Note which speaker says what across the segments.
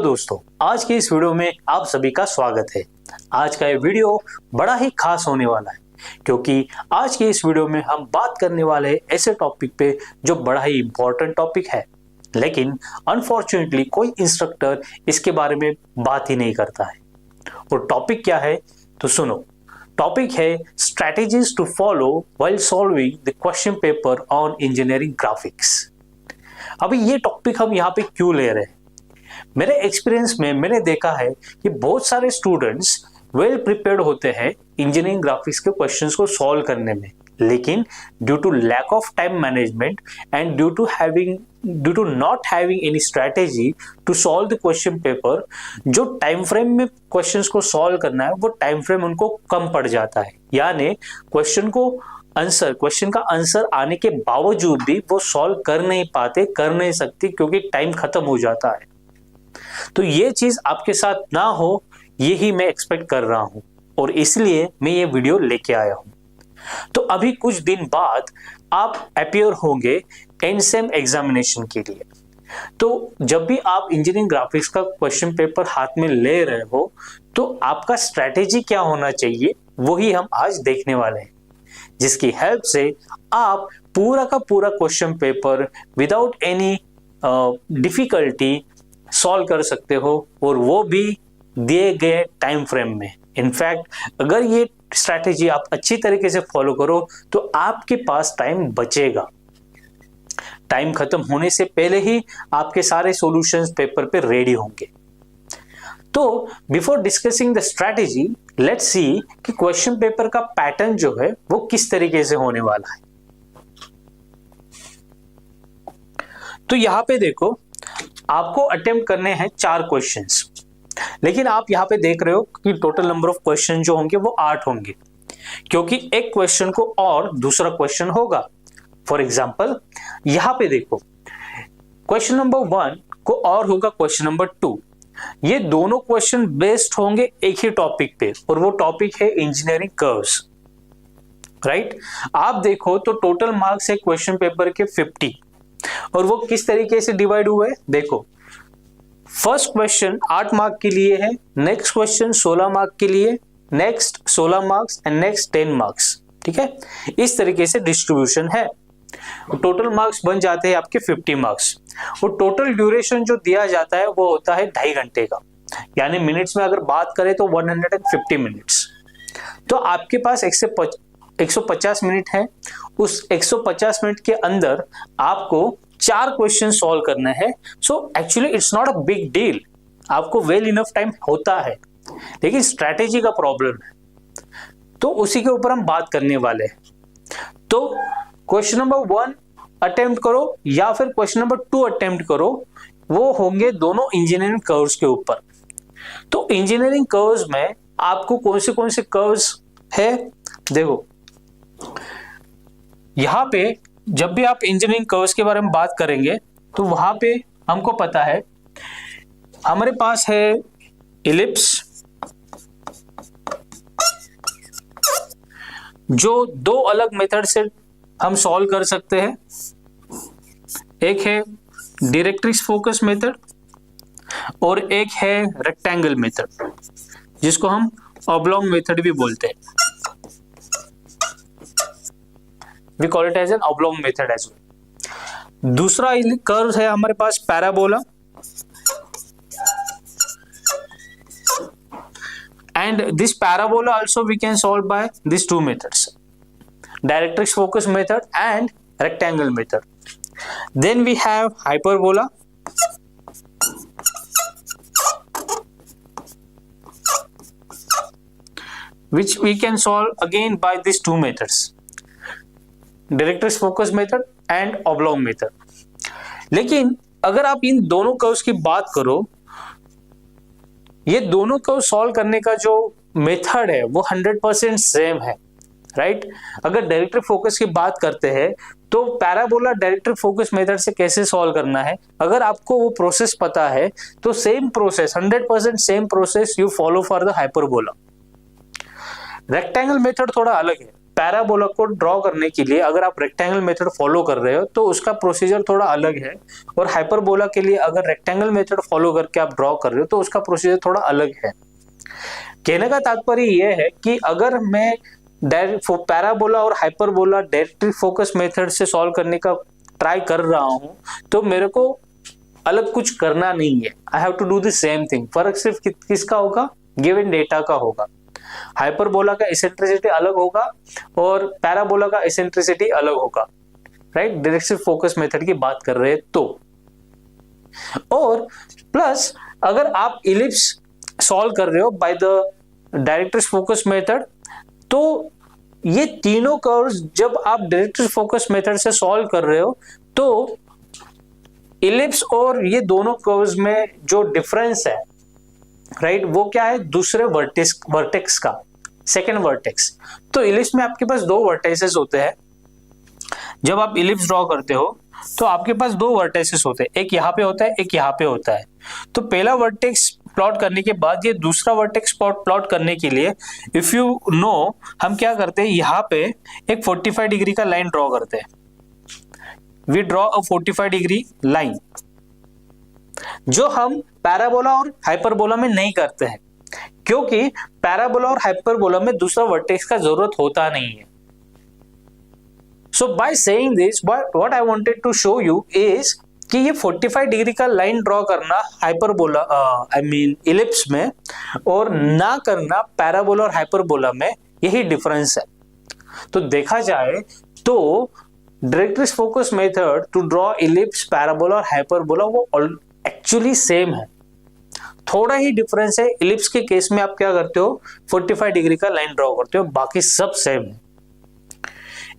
Speaker 1: दोस्तों, आज की इस वीडियो में आप सभी का स्वागत है। आज का ये वीडियो बड़ा ही खास होने वाला है क्योंकि आज की इस वीडियो में हम बात करने वाले हैं ऐसे टॉपिक पे जो बड़ा ही इम्पोर्टेंट टॉपिक है, लेकिन अनफॉर्चुनेटली कोई इंस्ट्रक्टर इसके बारे में बात ही नहीं करता है। और टॉपिक क्या है तो सुनो। टॉपिक है strategies to follow while solving the question paper on engineering graphics. अभी ये टॉपिक हम यहाँ पे क्यों ले रहे हैं? मेरे एक्सपीरियंस में मैंने देखा है कि बहुत सारे स्टूडेंट्स वेल प्रिपेयर्ड होते हैं इंजीनियरिंग ग्राफिक्स के क्वेश्चंस को सॉल्व करने में, लेकिन due to lack of time management and due to not having any strategy to solve the question paper, जो टाइम फ्रेम में क्वेश्चंस को सॉल्व करना है वो टाइम फ्रेम उनको कम पड़ जाता है। यानी क्वेश्चन का आंसर आने के बावजूद भी वो सॉल्व कर नहीं सकते क्योंकि टाइम खत्म हो जाता है। तो ये चीज आपके साथ ना हो, यही मैं एक्सपेक्ट कर रहा हूं और इसलिए मैं ये वीडियो लेके आया हूं। तो अभी कुछ दिन बाद आप अपीयर होंगे एंडसेम एग्जामिनेशन के लिए। तो जब भी आप इंजीनियरिंग ग्राफिक्स का क्वेश्चन पेपर हाथ में ले रहे हो तो आपका स्ट्रेटेजी क्या होना चाहिए वही हम आज देखने वाले हैं, जिसकी हेल्प से आप पूरा का पूरा question paper without any difficulty solve कर सकते हो और वो भी दिए गए टाइम फ्रेम में। इनफैक्ट अगर ये स्ट्रैटेजी आप अच्छी तरीके से फॉलो करो तो आपके पास टाइम बचेगा। टाइम खत्म होने से पहले ही आपके सारे सॉल्यूशंस पेपर पे रेडी होंगे। तो before discussing the strategy, let's see कि क्वेश्चन पेपर का पैटर्न जो है वो किस तरीके से होने वाला है। तो यहां पे देखो, आपको अटेम्प्ट करने हैं 4 क्वेश्चंस, लेकिन आप यहां पे देख रहे हो कि टोटल नंबर ऑफ क्वेश्चन जो होंगे वो 8 होंगे, क्योंकि एक क्वेश्चन को और दूसरा क्वेश्चन होगा। फॉर एग्जांपल यहां पे देखो, क्वेश्चन नंबर 1 को और होगा क्वेश्चन नंबर 2। ये दोनों क्वेश्चन बेस्ड होंगे एक ही टॉपिक पे और वो टॉपिक है इंजीनियरिंग कर्व्स, राइट। आप देखो तो टोटल मार्क्स है क्वेश्चन पेपर के 50 और वो किस तरीके से डिवाइड हुए देखो। फर्स्ट क्वेश्चन 8 मार्क के लिए है, नेक्स्ट क्वेश्चन 16 मार्क के लिए, next 16 marks and next 10 marks. ठीक है, इस तरीके से डिस्ट्रीब्यूशन है। टोटल मार्क्स बन जाते हैं आपके 50 मार्क्स और टोटल ड्यूरेशन जो दिया जाता है वो होता है 2.5 घंटे का, यानी मिनट्स में अगर बात करें तो 150 मिनट्स। तो आपके पास 150 मिनट है। उस 150 मिनट के अंदर आपको 4 क्वेश्चन सॉल्व करना है। So actually it's not a big deal, आपको वेल इनफ टाइम होता है, लेकिन स्ट्रैटेजी का प्रॉब्लम है। तो उसी के ऊपर हम बात करने वाले हैं। तो क्वेश्चन नंबर 1 अटेम्प्ट करो या फिर क्वेश्चन नंबर 2 अटेम्प्ट करो, वो होंगे दोनों इंजीनियरिंग कर्व्स के ऊपर। तो इंजीनियरिंग कर्व्स में आपको कौन से कर्व्स है देखो। यहां पे जब भी आप इंजीनियरिंग कर्व्स के बारे में बात करेंगे तो वहां पे हमको पता है हमारे पास है इलिप्स, जो 2 अलग मेथड से हम सॉल्व कर सकते हैं। एक है डायरेक्ट्रिक्स फोकस मेथड और एक है रेक्टेंगल मेथड, जिसको हम ऑब्लॉन्ग मेथड भी बोलते हैं। We call it as an oblong method as well. दूसरा कर्व है हमारे पास parabola, and this parabola also we can solve by these 2 methods, directrix focus method and rectangle method. Then we have hyperbola, which we can solve again by these 2 methods, directrix focus method and oblong method. लेकिन अगर आप इन दोनों curves की बात करो, ये दोनों curve solve करने का जो मेथड है वो 100% सेम है, राइट। अगर डायरेक्ट्रिक फोकस की बात करते हैं तो पैराबोला डायरेक्ट्रिक फोकस मेथड से कैसे सॉल्व करना है, अगर आपको वो प्रोसेस पता है तो same process 100% same process you follow for the hyperbola. Rectangle method थोड़ा अलग है। पैराबोला को ड्रॉ करने के लिए अगर आप रेक्टेंगल मेथड फॉलो कर रहे हो तो उसका प्रोसीजर थोड़ा अलग है, और हाइपरबोला के लिए अगर रेक्टेंगल मेथड फॉलो करके आप ड्रॉ कर रहे हो तो उसका प्रोसीजर थोड़ा अलग है। कहने का तात्पर्य यह है कि अगर मैं पैराबोला और हाइपरबोला डायरेक्टली फोकस मेथड से सॉल्व करने का ट्राई कर रहा हूं तो मेरे को अलग कुछ करना नहीं है, I have to do the same thing. फर्क सिर्फ किसका होगा, गिवन डेटा का होगा। हाइपरबोला का एसेंट्रिसिटी अलग होगा और पैराबोला का एसेंट्रिसिटी अलग होगा, राइट, डायरेक्ट फोकस मेथड की बात कर रहे हैं तो। और प्लस अगर आप इलिप्स सॉल्व कर रहे हो by the direct focus method तो ये तीनों कर्व्स जब आप डायरेक्ट फोकस मेथड से सॉल्व कर रहे हो तो इलिप्स और ये दोनों कर्व्स में जो डिफरेंस है, राइट, वो क्या है, दूसरे वर्टेक्स का, सेकेंड वर्टेक्स। तो इलिप्स में आपके पास दो वर्टेक्सेस होते हैं। जब आप इलिप्स ड्रॉ करते हो तो आपके पास दो वर्टेक्सेस होते हैं, एक यहाँ पे होता है, एक यहाँ पे होता है। तो पहला वर्टेक्स प्लॉट करने के बाद ये दूसरा वर्टेक्स प्लॉट करने के लिए इफ यू नो हम क्या करते हैं, यहाँ पे एक 45 डिग्री का लाइन ड्रॉ करते हैं। We draw a 45 degree line, जो हम पैराबोला और हाइपरबोला में नहीं करते हैं, क्योंकि पैराबोला और हाइपरबोला में दूसरा वर्टेक्स का जरूरत होता नहीं है। So by saying this, what I wanted to show you is कि ये 45 डिग्री का लाइन ड्रॉ करना हाइपरबोला इलिप्स में और ना करना पैराबोला और हाइपरबोला में, यही डिफरेंस है। तो देखा जाए तो direct focus method to draw ellipse, parabola और हाइपरबोला वो एक्चुअली सेम है, थोड़ा ही डिफरेंस है। इलिप्स के केस में आप क्या करते हो, 45 डिग्री का लाइन ड्रॉ करते हो, बाकी सब सेम है।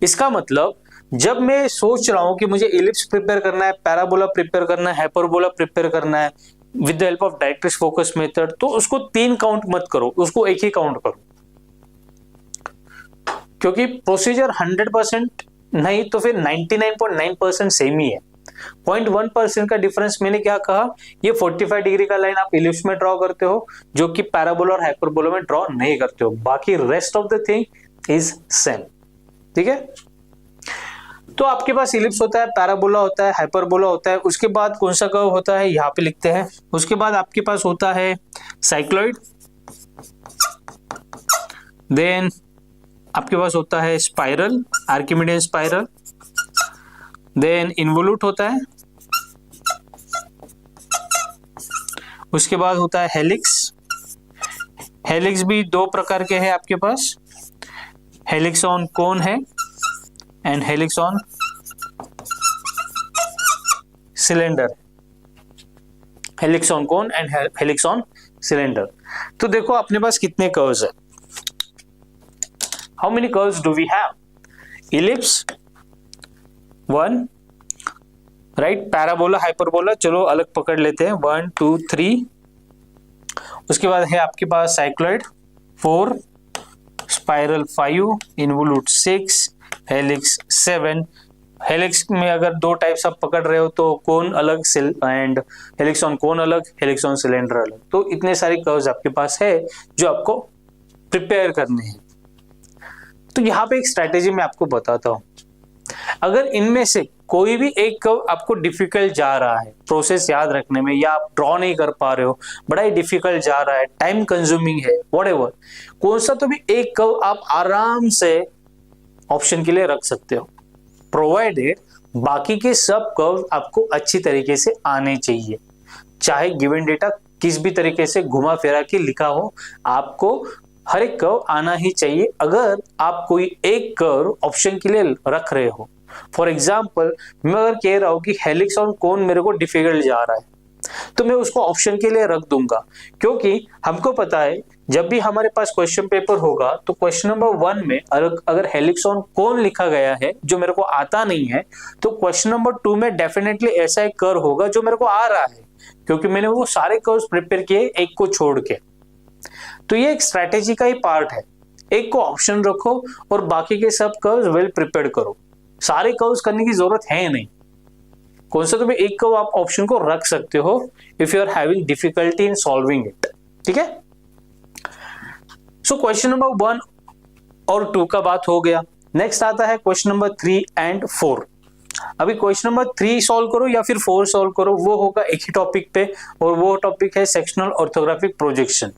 Speaker 1: इसका मतलब जब मैं सोच रहा हूं कि मुझे इलिप्स प्रिपेयर करना है, पैराबोला प्रिपेयर करना है, हाइपरबोला प्रिपेयर करना है with the help of direct focus method, तो उसको 3 काउंट मत करो, उसको एक ही काउंट करो, क्योंकि प्रोसीजर 100% नहीं तो फिर 99.9% सेम ही है। 0.1% का डिफरेंस मैंने क्या कहा, ये 45 डिग्री का लाइन आप इलिप्स में ड्रॉ करते हो जो कि पैराबोला और हाइपरबोला में ड्रॉ नहीं करते हो, बाकी rest of the thing is same. ठीक है, तो आपके पास इलिप्स होता है, पैराबोला होता है, हाइपरबोला होता है, उसके बाद कौन सा कर्व होता है यहाँ पे लिखते हैं। उसके बाद आपके पास होता है साइक्लॉइड, देन आपके पास होता है spiral, Archimedean spiral, then involute होता है, उसके बाद होता है हेलिक्स। हेलिक्स भी 2 प्रकार के हैं आपके पास, हेलिक्स ऑन कोन है and helix on cylinder, helix on cone and helix on cylinder. तो देखो अपने पास कितने कर्व्स है, how many curves do we have, ellipse 1, right, parabola hyperbola चलो अलग पकड़ लेते हैं, 1 2 3, उसके बाद है आपके पास cycloid 4, spiral 5, involute 6, helix 7। Helix में अगर 2 टाइप्स आप पकड़ रहे हो तो कोन अलग एंड हेलिक्स ऑन कोन अलग, हेलिक्स ऑन सिलेंडर अलग। तो इतने सारे कर्व्स आपके पास है जो आपको प्रिपेयर करने हैं। तो यहाँ पे एक स्ट्रैटेजी मैं आपको बताता हूँ, अगर इनमें से कोई भी एक कर्व आपको डिफिकल्ट जा रहा है प्रोसेस याद रखने में, या आप ड्रॉ नहीं कर पा रहे हो, बड़ा ही डिफिकल्ट जा रहा है, टाइम कंज्यूमिंग है, व्हाटएवर, कौन सा तो भी एक कर्व आप आराम से ऑप्शन के लिए रख सकते हो, प्रोवाइडेड बाकी के सब कर्व आपको अच्छी तरीके से आने चाहिए। चाहे गिवन डेटा किस भी तरीके से घुमा फिरा के लिखा हो, आपको हर एक कर्व आना ही चाहिए। अगर आप कोई एक कर्व ऑप्शन के लिए रख रहे हो, फॉर एग्जाम्पल मैं अगर कह रहा हूं कि हेलिक्स ऑन कोन मेरे को डिफिकल्ट जा रहा है, तो मैं उसको ऑप्शन के लिए रख दूंगा, क्योंकि हमको पता है जब भी हमारे पास क्वेश्चन पेपर होगा तो क्वेश्चन नंबर 1 में अगर हेलिक्स ऑन कोन लिखा गया है जो मेरे को आता नहीं है, तो क्वेश्चन नंबर 2 में डेफिनेटली ऐसा एक कर्व होगा जो मेरे को आ रहा है, क्योंकि मैंने वो सारे कर्व्स प्रिपेयर किए एक को छोड़ के। तो ये एक स्ट्रैटेजी का ही पार्ट है, एक को ऑप्शन रखो और बाकी के सब कर्व्स वेल प्रिपेयर करो। सारे कर्व्स करने की जरूरत है नहीं, कौन सा तो भी एक कर्व आप ऑप्शन को रख सकते हो if you are having difficulty in solving it. ठीक है, सो क्वेश्चन नंबर 1 और 2 का बात हो गया। नेक्स्ट आता है क्वेश्चन नंबर 3 एंड 4। अभी क्वेश्चन नंबर 3 सॉल्व करो या फिर 4 सॉल्व करो, वो होगा एक ही टॉपिक पे, और वो टॉपिक है sectional orthographic projection.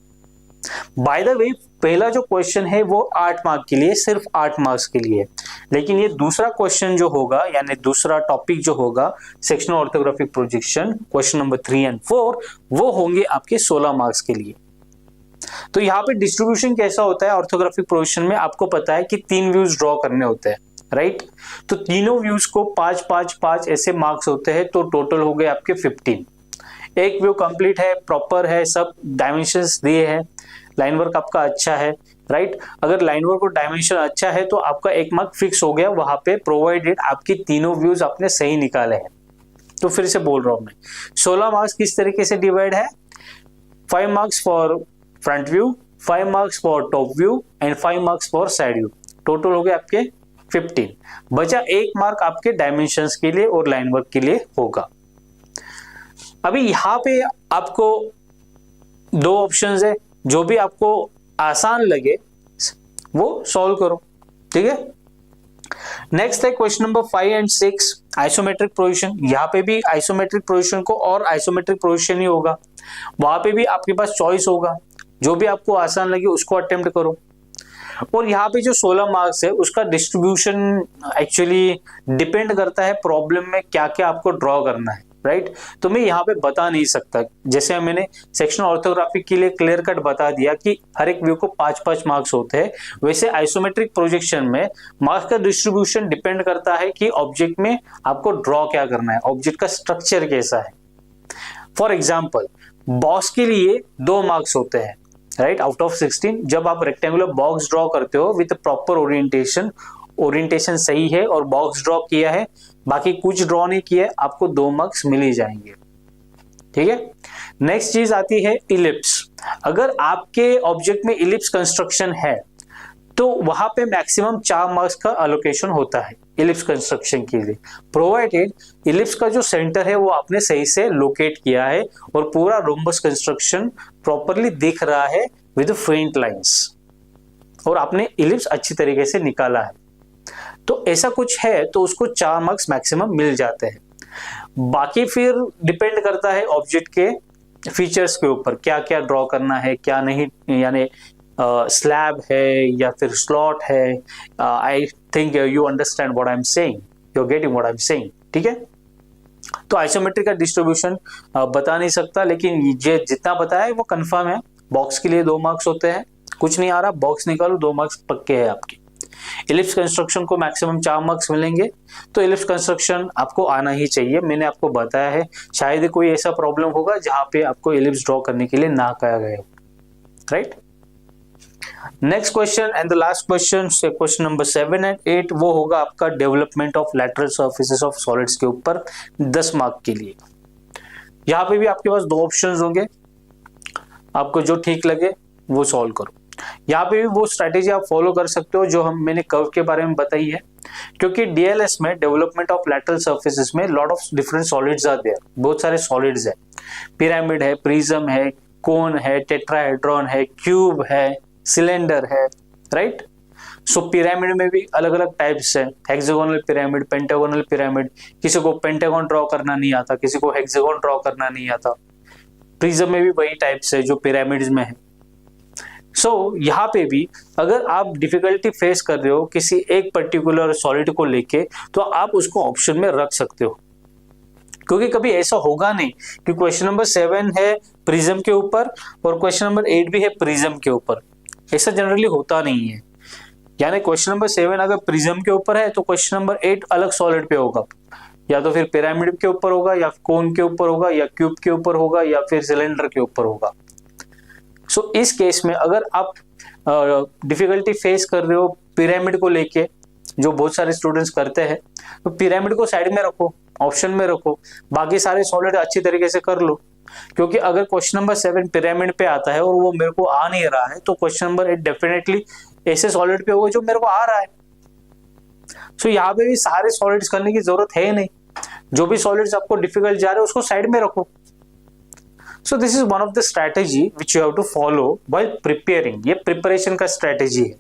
Speaker 1: By the way, पहला जो क्वेश्चन है वो 8 मार्क के लिए, सिर्फ 8 मार्क्स के लिए, लेकिन ये दूसरा क्वेश्चन जो होगा, यानी दूसरा टॉपिक जो होगा sectional orthographic projection, question number 3 and 4, वो होंगे आपके 16 मार्क्स के लिए। तो यहाँ पे डिस्ट्रीब्यूशन कैसा होता है ऑर्थोग्राफिक प्रोजेक्शन में, आपको पता है कि 3 व्यूज ड्रॉ करने होते हैं, राइट। तो तीनों व्यूज को 5 5 5 ऐसे मार्क्स होते हैं, तो टोटल हो गए आपके 15। एक व्यू कंप्लीट है, प्रॉपर है, सब डायमेंशंस दिए हैं, लाइन वर्क आपका अच्छा है, राइट। अगर लाइन वर्क और डायमेंशन अच्छा है तो आपका 1 मार्क फिक्स हो गया वहां पे, प्रोवाइडेड आपकी तीनों व्यूज आपने सही निकाले हैं। तो फिर से बोल रहा हूं मैं, 16 मार्क्स किस तरीके से डिवाइड है, 5 marks for front view, 5 marks for top view and 5 marks for side view, total हो गए आपके 15। बचा 1 मार्क आपके डायमेंशंस के लिए और लाइन वर्क के लिए होगा। अभी यहाँ पे आपको 2 ऑप्शंस है, जो भी आपको आसान लगे वो सॉल्व करो, ठीक है। नेक्स्ट है question number 5 and 6, isometric projection. यहाँ पे भी आइसोमेट्रिक प्रोजेक्शन को और आइसोमेट्रिक प्रोजेक्शन ही होगा, वहां पे भी आपके पास चॉइस होगा, जो भी आपको आसान लगे उसको अटेम्प्ट करो। और यहाँ पे जो 16 मार्क्स है उसका डिस्ट्रीब्यूशन एक्चुअली डिपेंड करता है प्रॉब्लम में क्या क्या आपको ड्रॉ करना है, राइट। तो मैं यहाँ पे बता नहीं सकता, जैसे मैंने सेक्शनल ऑर्थोग्राफिक के लिए क्लियर कट बता दिया कि हर एक व्यू को 5 5 मार्क्स होते हैं, वैसे आइसोमेट्रिक प्रोजेक्शन में मार्क्स का डिस्ट्रीब्यूशन डिपेंड करता है कि ऑब्जेक्ट में आपको ड्रॉ क्या करना है, ऑब्जेक्ट का स्ट्रक्चर कैसा है। फॉर एग्जाम्पल, बॉक्स के लिए 2 मार्क्स होते हैं, राइट, आउट ऑफ 16। जब आप रेक्टेंगुलर बॉक्स ड्रॉ करते हो विद प्रॉपर ओरिएंटेशन सही है और बॉक्स ड्रॉ किया है, बाकी कुछ ड्रॉ नहीं किया है, आपको 2 मार्क्स मिल ही जाएंगे, ठीक है। नेक्स्ट चीज आती है इलिप्स। अगर आपके ऑब्जेक्ट में इलिप्स कंस्ट्रक्शन है तो वहां पे मैक्सिमम 4 मार्क्स का एलोकेशन होता है इलिप्स कंस्ट्रक्शन के लिए, प्रोवाइडेड इलिप्स का जो सेंटर है वो आपने सही से लोकेट किया है और पूरा रोम्बस कंस्ट्रक्शन प्रॉपरली दिख रहा है विद फेंट लाइंस, और आपने इलिप्स अच्छी तरीके से निकाला है। तो ऐसा कुछ है तो उसको 4 मार्क्स मैक्सिमम मिल जाते हैं। बाकी फिर डिपेंड करता है ऑब्जेक्ट के फीचर्स के ऊपर, क्या क्या ड्रॉ करना है क्या नहीं, यानी स्लैब है या फिर स्लॉट है। I think you understand what I am saying, you are getting what I am saying, ठीक है। तो आइसोमेट्रिक का डिस्ट्रीब्यूशन बता नहीं सकता, लेकिन ये जितना बताया है वो कंफर्म है। बॉक्स के लिए 2 मार्क्स होते हैं, कुछ नहीं आ रहा बॉक्स निकालो, 2 मार्क्स पक्के हैं आपके। इलिप्स कंस्ट्रक्शन को मैक्सिमम 4 मार्क्स मिलेंगे, तो इलिप्स कंस्ट्रक्शन आपको आना ही चाहिए। मैंने आपको बताया है, शायद कोई ऐसा प्रॉब्लम होगा जहां पे आपको इलिप्स ड्रॉ करने के लिए ना कहा गया हो, right. Next question and the last question, question number 7 and 8, वो होगा आपका development of lateral surfaces of solids के ऊपर 10 मार्क के लिए। यहाँ पे भी आपके पास 2 ऑप्शंस होंगे, आपको जो ठीक लगे वो सॉल्व करो। यहाँ पे भी वो स्ट्रेटेजी आप फॉलो कर सकते हो जो मैंने कर्व के बारे में बताई है, क्योंकि डीएलएस में डेवलपमेंट ऑफ लैटरल सर्फेसेस में lot of different solids are there, बहुत सारे सॉलिड्स है, पिरामिड है, प्रिज्म है, कोन है, टेट्राहेड्रॉन है, क्यूब है, सिलेंडर है, राइट। सो पिरामिड में भी अलग अलग टाइप्स है, हेक्सागोनल पिरामिड, पेंटागोनल पिरामिड, किसी को पेंटागन ड्रॉ करना नहीं आता, किसी को हेक्सागोन ड्रॉ करना नहीं आता। प्रिज्म में भी वही टाइप्स है जो पिरामिड्स में है। सो यहाँ पे भी अगर आप डिफिकल्टी फेस कर रहे हो किसी एक पर्टिकुलर सॉलिड को लेके, तो आप उसको ऑप्शन में रख सकते हो, क्योंकि कभी ऐसा होगा नहीं कि क्वेश्चन नंबर 7 है प्रिज्म के ऊपर और क्वेश्चन नंबर 8 भी है प्रिज्म के ऊपर, ऐसा जनरली होता नहीं है। यानी क्वेश्चन नंबर 7 अगर प्रिज्म के ऊपर है तो क्वेश्चन नंबर 8 अलग सॉलिड पे होगा, या तो फिर पिरामिड के ऊपर होगा, या कोन के ऊपर होगा, या क्यूब के ऊपर होगा, या फिर सिलेंडर के ऊपर होगा। सो इस केस में अगर आप डिफिकल्टी फेस कर रहे हो पिरामिड को लेके, जो बहुत सारे स्टूडेंट्स करते हैं, तो पिरामिड को साइड में रखो, ऑप्शन में रखो, बाकी सारे सॉलिड अच्छी तरीके से कर लो। क्योंकि अगर क्वेश्चन नंबर 7 पिरामिड पे आता है और वो मेरे को आ नहीं रहा है, तो क्वेश्चन नंबर 8 डेफिनेटली ऐसे सॉलिड पे होगा जो मेरे को आ रहा है। सो यहाँ पे भी सारे सॉलिड्स करने की जरूरत है नहीं, जो भी सॉलिड्स आपको डिफिकल्ट जा रहे हैं उसको साइड में रखो। So this is one of the strategy which you have to follow while preparing, ये प्रिपरेशन का स्ट्रैटेजी है।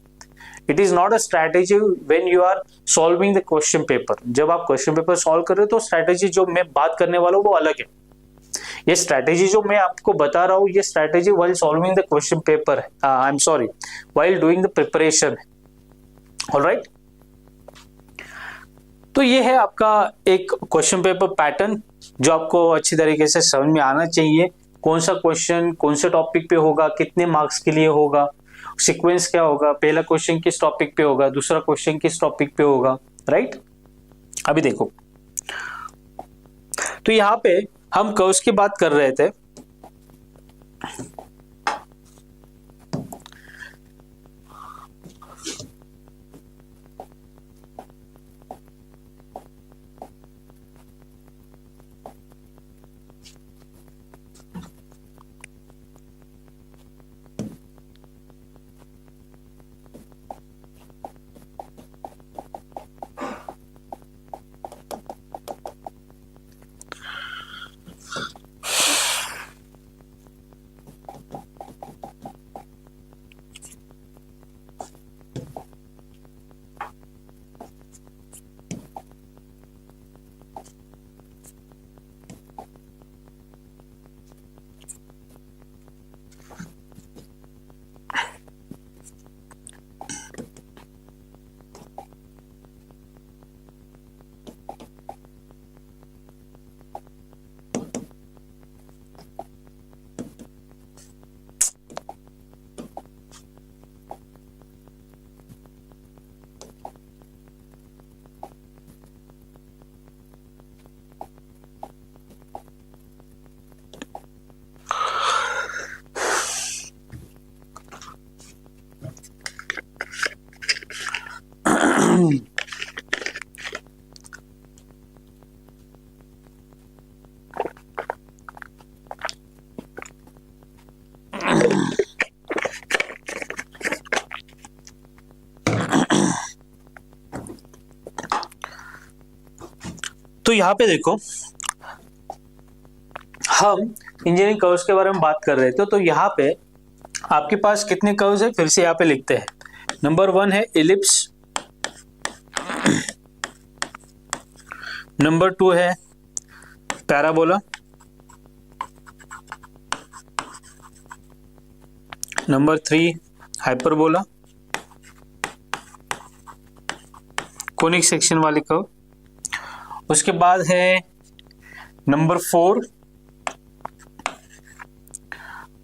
Speaker 1: It is not a strategy when you are solving the question paper. जब आप क्वेश्चन पेपर सॉल्व कर रहे हो तो strategy जो मैं बात करने वाला हूँ वो अलग है। ये स्ट्रैटेजी जो मैं आपको बता रहा हूँ ये strategy while solving the question paper है, I am sorry, while doing the preparation है। ऑलराइट, तो ये है आपका एक क्वेश्चन पेपर पैटर्न जो आपको अच्छी तरीके से समझ में आना चाहिए। कौन सा क्वेश्चन कौन से टॉपिक पे होगा, कितने मार्क्स के लिए होगा, सीक्वेंस क्या होगा, पहला क्वेश्चन किस टॉपिक पे होगा, दूसरा क्वेश्चन किस टॉपिक पे होगा, राइट। अभी देखो, तो यहां पे हम कर्व्स की बात कर रहे थे। तो यहां पे देखो, हम इंजीनियरिंग कर्व्स के बारे में बात कर रहे थे। तो यहाँ पे आपके पास कितने कर्व्स है, फिर से यहाँ पे लिखते हैं। नंबर 1 है इलिप्स, नंबर 2 है parabola, number 3 hyperbola, conic section वाले कर्व। उसके बाद है number 4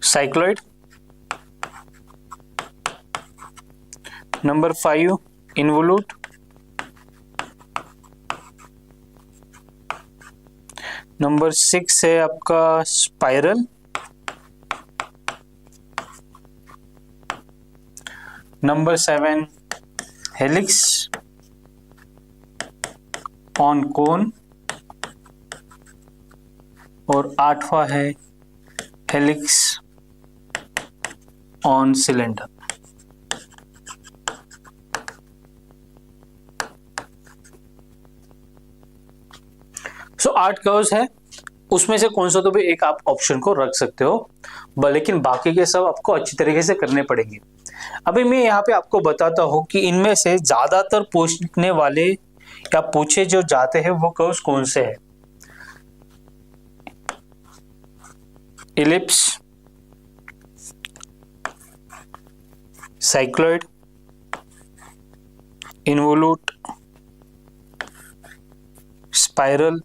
Speaker 1: cycloid, number 5 involute, number 6 है आपका स्पाइरल, नंबर 7 हेलिक्स ऑन कोन, और 8वां है helix on cylinder. So 8 curves है, उसमें से कौन सा तो भी एक आप ऑप्शन को रख सकते हो, लेकिन बाकी के सब आपको अच्छी तरीके से करने पड़ेंगे। अभी मैं यहाँ पे आपको बताता हूं कि इनमें से ज्यादातर पूछने वाले या पूछे जो जाते हैं वो कर्व्स कौन से हैं। Ellipse, cycloid, involute, spiral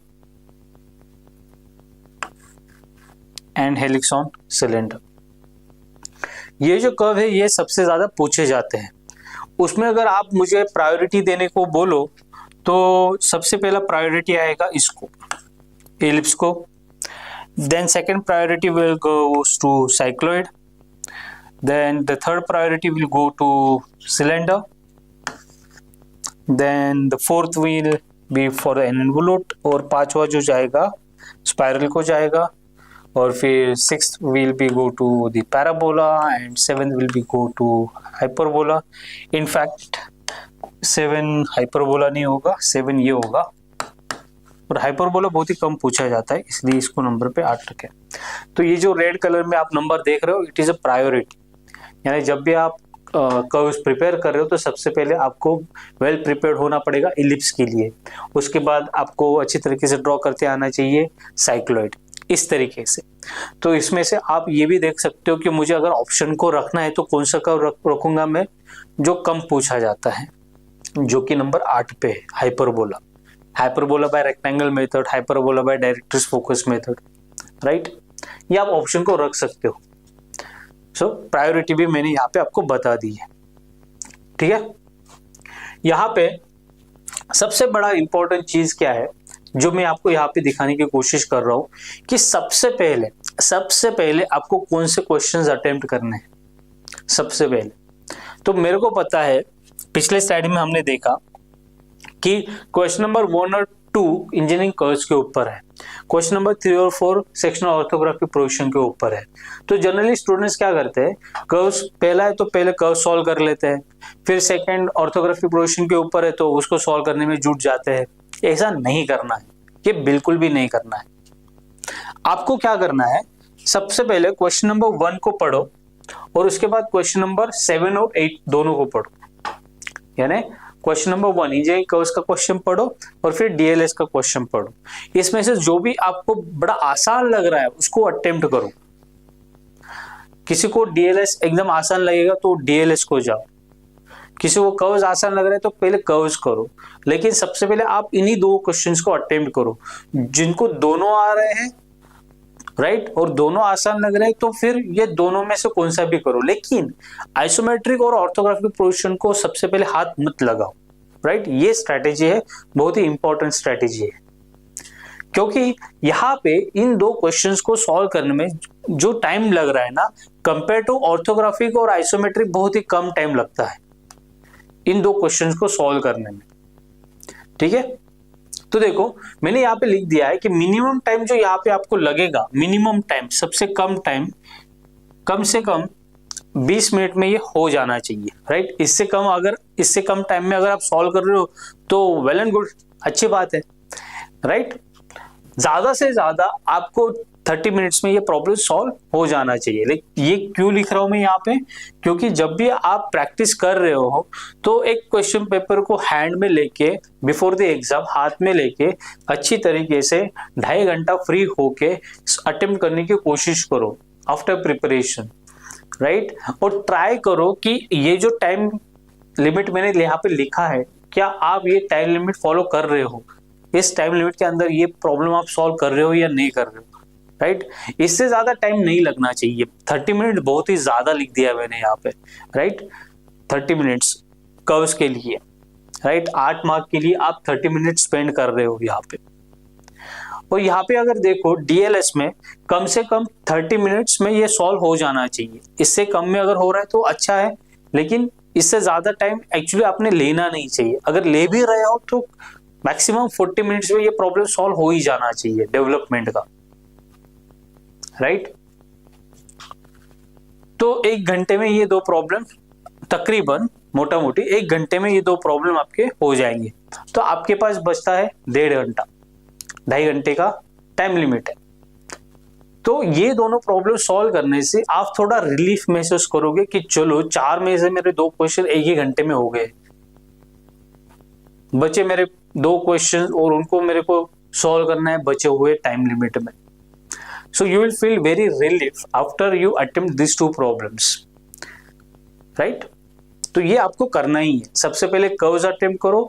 Speaker 1: and helix on cylinder. ये जो कर्व है ये सबसे ज्यादा पूछे जाते हैं। उसमें अगर आप मुझे प्रायोरिटी देने को बोलो तो सबसे पहला प्रायोरिटी आएगा इसको, इलिप्स को। Then second priority will goes to cycloid, then the third priority will go to cylinder, then the fourth will be for an involute, और 5वां जो जाएगा स्पाइरल को जाएगा, और फिर 6th will be go to the parabola and 7th will be go to hyperbola. In fact 7 hyperbola नहीं होगा, 7 ये होगा, और हाइपरबोला बहुत ही कम पूछा जाता है इसलिए इसको नंबर पे 8 रखें। तो ये जो रेड कलर में आप नंबर देख रहे हो इट इज अ प्रायोरिटी, यानी जब भी आप कर्व्स प्रिपेयर कर रहे हो तो सबसे पहले आपको वेल प्रिपेयर्ड होना पड़ेगा इलिप्स के लिए। उसके बाद आपको अच्छी तरीके से ड्रॉ करते आना चाहिए साइक्लॉइड, इस तरीके से। तो इसमें से आप ये भी देख सकते हो कि मुझे अगर ऑप्शन को रखना है तो कौन सा कर्व रखूंगा मैं, जो कम पूछा जाता है, जो कि नंबर 8 पे है, hyperbola. Hyperbola by rectangle method, hyperbola by directrix focus method, right. ये आप ऑप्शन को रख सकते हो। सो प्रायोरिटी भी मैंने यहाँ पे आपको बता दी है, ठीक है। यहाँ पे सबसे बड़ा इंपॉर्टेंट चीज क्या है जो मैं आपको यहाँ पे दिखाने की कोशिश कर रहा हूं कि सबसे पहले आपको कौन से क्वेश्चंस अटेम्प्ट करने हैं। सबसे पहले तो मेरे को पता है, पिछले स्लाइड में हमने देखा कि क्वेश्चन नंबर 1 और 2 इंजीनियरिंग कर्व्स के ऊपर है, क्वेश्चन नंबर 3 और 4 सेक्शनल ऑर्थोग्राफी प्रोजेक्शन के ऊपर है। तो जनरली स्टूडेंट्स क्या करते हैं, कर्व्स पहला है तो पहले कर्व सॉल्व कर लेते हैं, फिर सेकंड ऑर्थोग्राफी प्रोजेक्शन के ऊपर है तो उसको सॉल्व करने में जुट जाते हैं। ऐसा नहीं करना है, ये बिल्कुल भी नहीं करना है। आपको क्या करना है, सबसे पहले क्वेश्चन नंबर 1 को पढ़ो और उसके बाद क्वेश्चन नंबर 7 और 8 दोनों को पढ़ो। यानी क्वेश्चन नंबर 1 इंजीनियरिंग कर्व्स का क्वेश्चन पढ़ो और फिर डीएलएस का क्वेश्चन पढ़ो। इसमें से जो भी आपको बड़ा आसान लग रहा है उसको अटेम्प्ट करो। किसी को डीएलएस एकदम आसान लगेगा तो डीएलएस को जाओ, किसी को कर्व्स आसान लग रहा है तो पहले कर्व्स करो, लेकिन सबसे पहले आप इन्हीं 2 क्वेश्चंस को अटेम्प्ट करो। जिनको दोनों आ रहे हैं, राइट, और दोनों आसान लग रहे हैं तो फिर ये दोनों में से कौन सा भी करो, लेकिन आइसोमेट्रिक और ऑर्थोग्राफिक प्रोजेक्शन को सबसे पहले हाथ मत लगाओ, राइट। ये स्ट्रैटेजी है, बहुत ही इंपॉर्टेंट स्ट्रैटेजी है, क्योंकि यहाँ पे इन 2 क्वेश्चंस को सॉल्व करने में जो टाइम लग रहा है ना, कंपेयर टू ऑर्थोग्राफिक और आइसोमेट्रिक बहुत ही कम टाइम लगता है इन 2 क्वेश्चंस को सॉल्व करने में, ठीक है। तो देखो मैंने यहाँ पे लिख दिया है कि मिनिमम टाइम जो यहाँ पे आपको लगेगा, मिनिमम टाइम, सबसे कम टाइम, कम से कम 20 मिनट में ये हो जाना चाहिए, राइट। इससे कम टाइम में अगर आप सॉल्व कर रहे हो तो वेल एंड गुड, अच्छी बात है, राइट। ज्यादा से ज्यादा आपको 30 मिनट्स में ये प्रॉब्लम सॉल्व हो जाना चाहिए। लेकिन ये क्यों लिख रहा हूं मैं यहाँ पे, क्योंकि जब भी आप प्रैक्टिस कर रहे हो तो एक क्वेश्चन पेपर को हैंड में लेके, बिफोर द एग्जाम हाथ में लेके अच्छी तरीके से 2.5 घंटा फ्री होके अटेम्प्ट करने की कोशिश करो आफ्टर प्रिपरेशन, राइट। और ट्राई करो कि ये जो टाइम लिमिट मैंने यहाँ पे लिखा है, क्या आप ये टाइम लिमिट फॉलो कर रहे हो, इस टाइम लिमिट के अंदर ये प्रॉब्लम आप सॉल्व कर रहे हो या नहीं कर रहे हो, राइट। इससे ज्यादा टाइम नहीं लगना चाहिए। 30 मिनट बहुत ही ज्यादा लिख दिया मैंने यहाँ पे, राइट। 30 मिनट्स कर्व्स के लिए, राइट, 8 मार्क के लिए आप 30 मिनट स्पेंड कर रहे हो यहाँ पे। और यहाँ पे अगर देखो डीएलएस में कम से कम 30 मिनट्स में ये सॉल्व हो जाना चाहिए। इससे कम में अगर हो रहा है तो अच्छा है, लेकिन इससे ज्यादा टाइम एक्चुअली आपने लेना नहीं चाहिए। अगर ले भी रहे हो तो मैक्सिमम 40 मिनट्स में ये प्रॉब्लम सॉल्व हो ही जाना चाहिए डेवलपमेंट का, राइट। तो 1 घंटे में ये 2 प्रॉब्लम, तकरीबन मोटा मोटी 1 घंटे में ये 2 प्रॉब्लम आपके हो जाएंगे। तो आपके पास बचता है 1.5 घंटा, 2.5 घंटे का टाइम लिमिट है। तो ये दोनों प्रॉब्लम सॉल्व करने से आप थोड़ा रिलीफ महसूस करोगे कि चलो 4 में से मेरे 2 क्वेश्चन 1 ही घंटे में हो गए, बचे मेरे 2 क्वेश्चन और उनको मेरे को सॉल्व करना है बचे हुए टाइम लिमिट में। So you will feel very relief after you attempt these 2 problems, right? तो ये आपको करना ही है। सबसे पहले कर्व्स अटेम्प्ट करो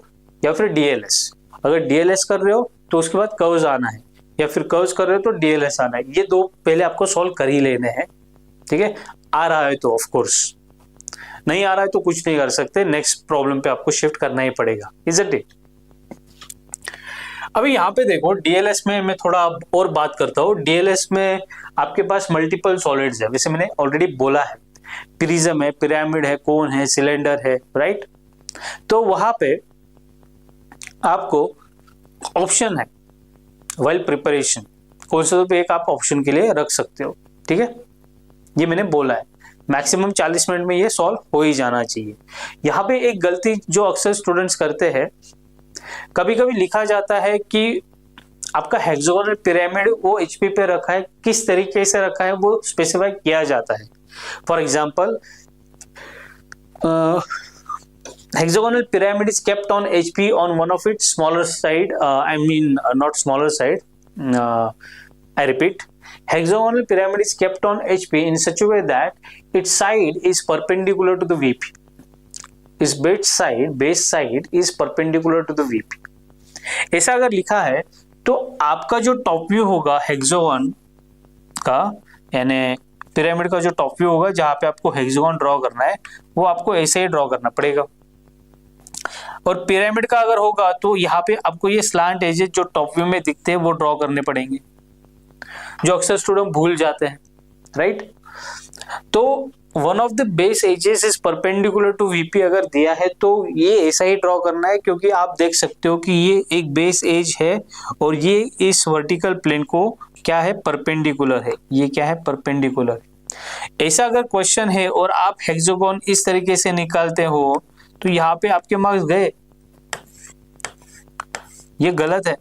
Speaker 1: या फिर डीएलएस। अगर डीएलएस कर रहे हो तो उसके बाद कर्व्स आना है, या फिर कर्व्स कर रहे हो तो डीएलएस आना है। ये 2 पहले आपको सॉल्व कर ही लेने हैं, ठीक है। आ रहा है तो ऑफ कोर्स, नहीं आ रहा है तो कुछ नहीं कर सकते, नेक्स्ट प्रॉब्लम पे आपको शिफ्ट करना ही पड़ेगा, इजंट इट। अभी यहाँ पे देखो डीएलएस में मैं थोड़ा और बात करता हूँ। डीएलएस में आपके पास मल्टीपल सॉलिड्स है, वैसे मैंने ऑलरेडी बोला है, प्रिज्म है, पिरामिड है, कोन है, सिलेंडर है, राइट। तो वहां पे आपको ऑप्शन है व्हाइल प्रिपरेशन, कौन सा तो एक आप ऑप्शन के लिए रख सकते हो, ठीक है। ये मैंने बोला है मैक्सिमम 40 मिनट में ये सॉल्व हो ही जाना चाहिए। यहाँ पे एक गलती जो अक्सर स्टूडेंट्स करते हैं, कभी कभी लिखा जाता है कि आपका हेक्सागोनल पिरामिड वो एचपी पे रखा है, किस तरीके से रखा है वो स्पेसिफाई किया जाता है। For example hexagonal pyramid is kept on HP on one of its smaller side, not smaller side, I repeat, hexagonal pyramid is kept on HP in such a way that its side is perpendicular to the VP. Its base side is perpendicular to the VP. ऐसा अगर लिखा है तो आपका जो top view होगा hexagon का, यानी पिरामिड का जो टॉप व्यू होगा जहां पे आपको हेक्सागोन ड्रॉ करना है, वो आपको ऐसे ही ड्रॉ करना पड़ेगा। और पिरामिड का अगर होगा तो यहाँ पे आपको ये स्लांट एजेस जो टॉप व्यू में दिखते हैं वो ड्रॉ करने पड़ेंगे, जो अक्सर स्टूडेंट भूल जाते हैं, राइट। तो one of the base edges is perpendicular to VP अगर दिया है तो ये ऐसा ही ड्रॉ करना है, क्योंकि आप देख सकते हो कि ये एक बेस एज है और ये इस वर्टिकल प्लेन को क्या है, परपेंडिकुलर है। ये क्या है, परपेंडिकुलर। ऐसा अगर क्वेश्चन है और आप हेक्सागोन इस तरीके से निकालते हो तो यहाँ पे आपके मार्क्स गए, ये गलत है।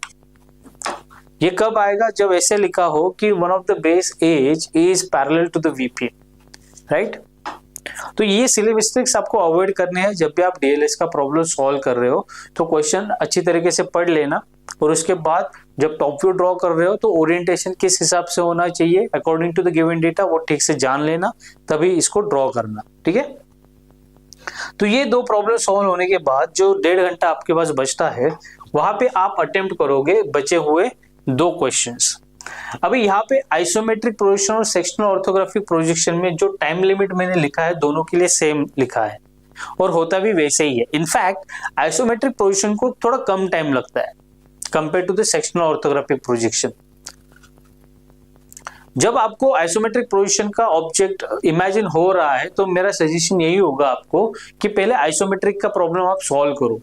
Speaker 1: ये कब आएगा, जब ऐसे लिखा हो कि one of the base edge is parallel to the VP, right. तो ये सिली मिस्टेक्स आपको अवॉइड करने हैं जब भी आप डीएलएस का प्रॉब्लम सॉल्व कर रहे हो। तो क्वेश्चन अच्छी तरीके से पढ़ लेना और उसके बाद जब टॉप व्यू ड्रॉ कर रहे हो तो ओरिएंटेशन किस हिसाब से होना चाहिए according to the given data, वो ठीक से जान लेना, तभी इसको ड्रॉ करना, ठीक है। तो ये दो प्रॉब्लम सॉल्व होने के बाद जो 1.5 घंटा आपके पास बचता है, वहां पे आप अटेम्प्ट करोगे बचे हुए 2 क्वेश्चंस। अभी यहाँ पे आइसोमेट्रिक प्रोजेक्शन और सेक्शनल ऑर्थोग्राफिक प्रोजेक्शन में जो टाइम लिमिट मैंने लिखा है दोनों के लिए सेम लिखा है और होता भी वैसे ही है। इनफैक्ट आइसोमेट्रिक प्रोजेक्शन को थोड़ा कम टाइम लगता है compare to the sectional orthographic projection. जब आपको आइसोमेट्रिक प्रोजेक्शन का ऑब्जेक्ट इमेजिन हो रहा है तो मेरा सजेशन यही होगा आपको कि पहले आइसोमेट्रिक का प्रॉब्लम आप सॉल्व करो,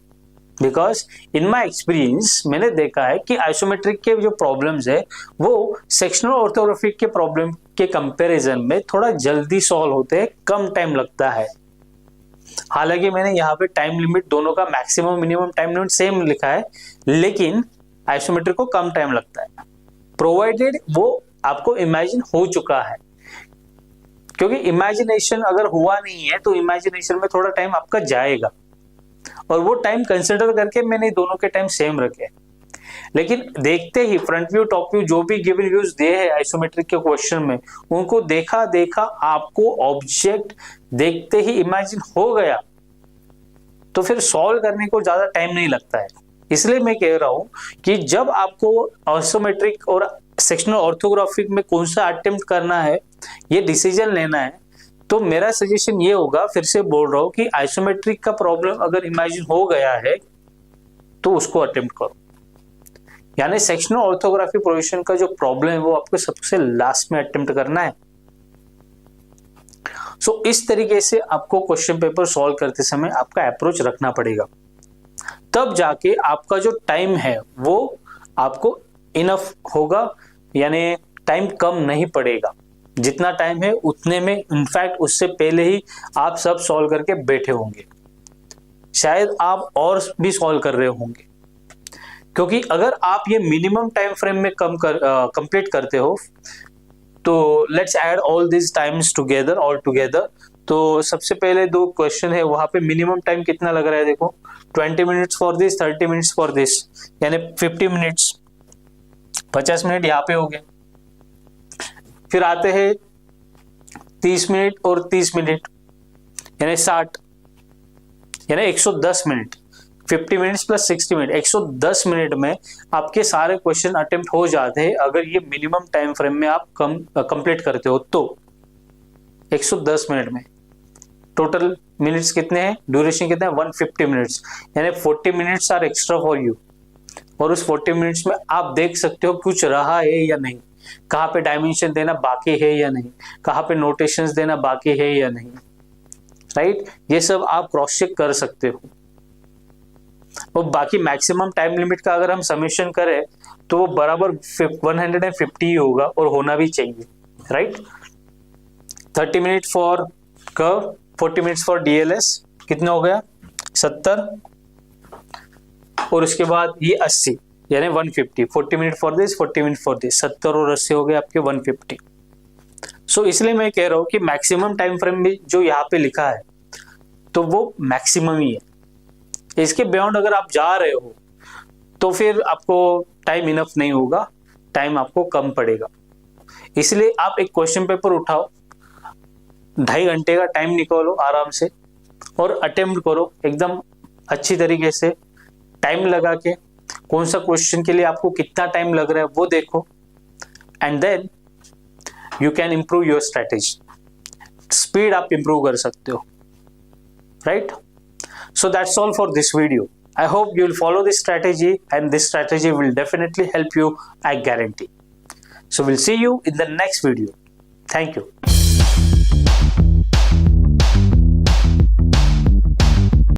Speaker 1: बिकॉज इन माई एक्सपीरियंस मैंने देखा है कि आइसोमेट्रिक के जो प्रॉब्लम्स है वो सेक्शनल ऑर्थोग्राफिक के प्रॉब्लम के कंपैरिजन में थोड़ा जल्दी सॉल्व होते हैं, कम टाइम लगता है। हालांकि मैंने यहाँ पे टाइम लिमिट दोनों का maximum minimum time limit same लिखा है, लेकिन आइसोमेट्रिक को कम टाइम लगता है, प्रोवाइडेड वो आपको इमेजिन हो चुका है। क्योंकि इमेजिनेशन अगर हुआ नहीं है तो इमेजिनेशन में थोड़ा टाइम आपका जाएगा, और वो टाइम कंसिडर करके मैंने दोनों के टाइम सेम रखे। लेकिन देखते ही फ्रंट व्यू टॉप व्यू जो भी गिवन व्यूज दिए हैं आइसोमेट्रिक के क्वेश्चन में, उनको देखा आपको ऑब्जेक्ट देखते ही इमेजिन हो गया तो फिर सॉल्व करने को ज्यादा टाइम नहीं लगता है। इसलिए मैं कह रहा हूं कि जब आपको आइसोमेट्रिक और सेक्शनल ऑर्थोग्राफिक में कौन सा अटेम्प्ट करना है, ये डिसीजन लेना है, तो मेरा सजेशन ये होगा, फिर से बोल रहा हूं कि आइसोमेट्रिक का प्रॉब्लम अगर इमेजिन हो गया है तो उसको अटेम्प्ट करो। यानी सेक्शनल ऑर्थोग्राफिक प्रोजेक्शन का जो प्रॉब्लम है वो आपको सबसे लास्ट में अटेम्प्ट करना है। सो इस तरीके से आपको क्वेश्चन पेपर सॉल्व करते समय आपका अप्रोच रखना पड़ेगा, तब जाके आपका जो टाइम है वो आपको इनफ होगा, यानी टाइम कम नहीं पड़ेगा। जितना टाइम है उतने में, इनफैक्ट उससे पहले ही आप सब सॉल्व करके बैठे होंगे, शायद आप और भी सॉल्व कर रहे होंगे। क्योंकि अगर आप ये मिनिमम टाइम फ्रेम में कंप्लीट करते हो तो let's add all this times together, all together. तो सबसे पहले 2 क्वेश्चन है, वहां पे मिनिमम टाइम कितना लग रहा है, देखो 20 minutes for this, 30 minutes for this, यानी 50 मिनट्स, 50 मिनट यहाँ पे हो गए। फिर आते हैं 30 मिनट और 30 मिनट, यानी 60, यानी 110 minute. 50 minutes plus 60 minute, 110 minute में आपके सारे क्वेश्चन अटेम्प्ट हो जाते हैं अगर ये मिनिमम टाइम फ्रेम में आप कंप्लीट करते हो तो। 110 मिनट में टोटल मिनट्स कितने हैं, ड्यूरेशन कितना है, 150 मिनट्स, यानी 40 minutes are extra for you. और उस 40 मिनट्स में आप देख सकते हो कुछ रहा है या नहीं, कहाँ पे डायमेंशन देना बाकी है या नहीं, कहाँ पे नोटेशंस देना बाकी है या नहीं, राइट। ये सब आप क्रॉस चेक कर सकते हो। और बाकी मैक्सिमम टाइम लिमिट का अगर हम समेशन करें तो वो बराबर 150 ही होगा और होना भी चाहिए, right. 30 minute for curve, 40 minutes for DLS, कितना हो गया 70, और उसके बाद ये 80 यानी 150, 40 minute for this, 40 minute for this, 70 और 80 हो गए आपके 150। सो इसलिए मैं कह रहा हूं कि मैक्सिमम टाइम फ्रेम भी जो यहाँ पे लिखा है तो वो मैक्सिमम ही है। इसके बियॉन्ड अगर आप जा रहे हो तो फिर आपको टाइम इनफ नहीं होगा, टाइम आपको कम पड़ेगा। इसलिए आप एक क्वेश्चन पेपर उठाओ, 2.5 घंटे का टाइम निकालो आराम से और अटेम्प्ट करो एकदम अच्छी तरीके से, टाइम लगा के। कौन सा क्वेश्चन के लिए आपको कितना टाइम लग रहा है वो देखो, and then you can improve your strategy. Speed आप इंप्रूव कर सकते हो, right? So that's all for this video. I hope you'll follow this strategy, and this strategy will definitely help you, I guarantee. So we'll see you in the next video. Thank you.